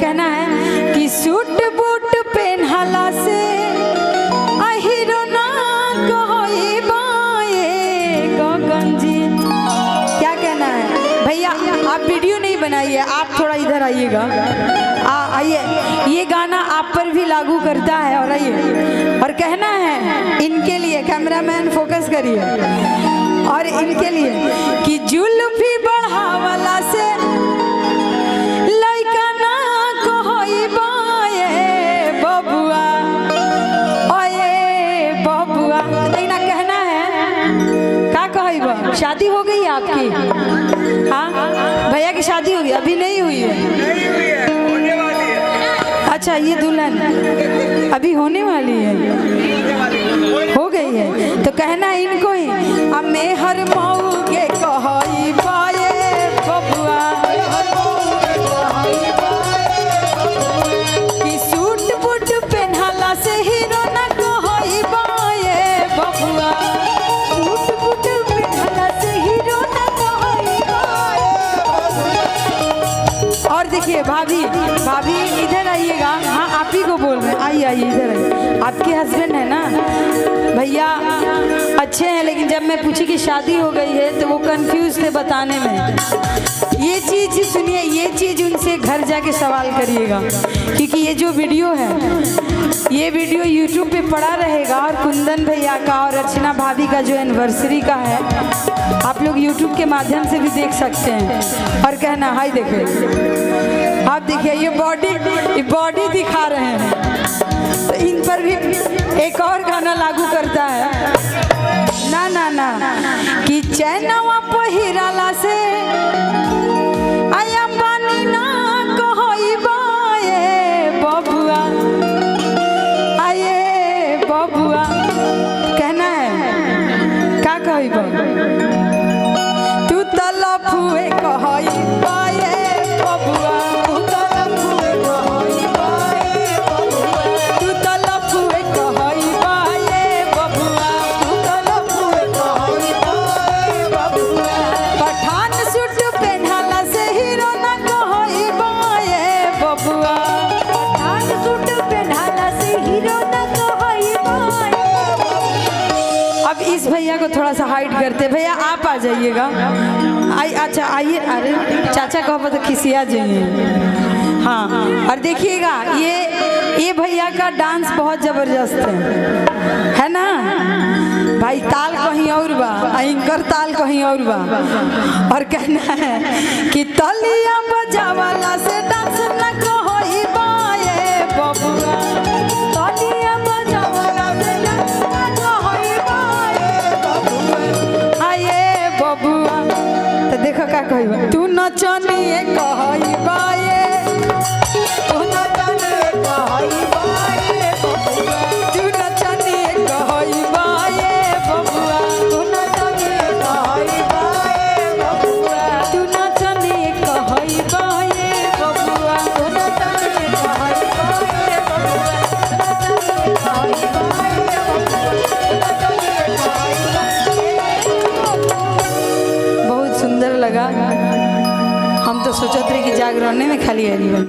कहना है कि सूट बूट पहनला से अहिरो ना कहई बाए गगन जी। क्या कहना है भैया? आप वीडियो नहीं बनाइए, आप थोड़ा इधर आइएगा। आइए, ये गाना आप पर भी लागू करता है। और आइए, और कहना है इनके लिए, कैमरामैन फोकस करिए, और इनके लिए कि जुल्फी बढ़ावला से लइका ना कहई बाए बबुआ, ओए बबुआ। ना कहना है का कहई बा? शादी हो गई आपकी? हाँ भैया की शादी हो गई? अभी नहीं हुई है? अच्छा, ये दुल्हन अभी होने वाली है, हो गई है। तो कहना इनको ही, अब मैं हर मऊ के कहई बाए बबुआ, कि सूट बूट पहनला से हीरो ना कहई बाए बबुआ, सूट बूट पहनला से हीरो ना कहई बाए। और देखिए भाभी, भाभी इधर आइएगा। हाँ, आप ही को बोल रहे हैं, आइए आइए इधर आइए। आपके हस्बैंड है ना भैया? अच्छे हैं, लेकिन जब मैं पूछी कि शादी हो गई है तो वो कंफ्यूज थे बताने में। ये चीज़ सुनिए, ये चीज़ उनसे घर जाके सवाल करिएगा, क्योंकि ये जो वीडियो है, ये वीडियो YouTube पे पड़ा रहेगा। और कुंदन भैया का और अर्चना भाभी का जो एनिवर्सरी का है, आप लोग YouTube के माध्यम से भी देख सकते हैं। और कहना, हाय देखिए, आप देखिए ये बॉडी दिखा रहे हैं, तो इन पर भी एक और गाना लागू करता है। ना ना ना, कि चैनवा पहिराला से आया पानी ना कहई बाए बबुआ, आए बबुआ। कहना है का कहई बा? तू तलफुए कहई बाए बबुआ, तू तलफुए कहई बाए बबुआ, तू तलफुए कहई बाए बबुआ, तू तलफुए कहई बाए बबुआ। पठान सूट पहनला से हीरो ना कहई बाए बबुआ, पठान सूट पहनला से हीरो ना कहई बाए। अब इस भैया को थोड़ा सा हाइड करते। भैया आप आ जाइएगा। अच्छा आइए। अरे चाचा कहो तो खिसिया जाइए। हाँ, और देखिएगा ये भैया का डांस बहुत जबरदस्त है ना भाई? ताल कहीं और बा, एंकर ताल कहीं और बा। और कहना है कि तलिया बजावला से डांस न कहई बाए बबुआ, तलिया बजावला से डांस न कहई बाए बबुआ, आए बबुआ। तो देखो का कहई बा, तू नचनिए कहई बाए, तू नचनिए कहई बाए बबुआ, तू नचनिए कहई बाए बबुआ, तू नचनिए कहई बाए बबुआ, तू नचनिए कहई बाए बबुआ, तू नचनिए कहई बाए बबुआ, नचनिए कहई बाए बबुआ। बहुत सुंदर लगा। हम तो सोचत रहे कि जागरण में खाली आई।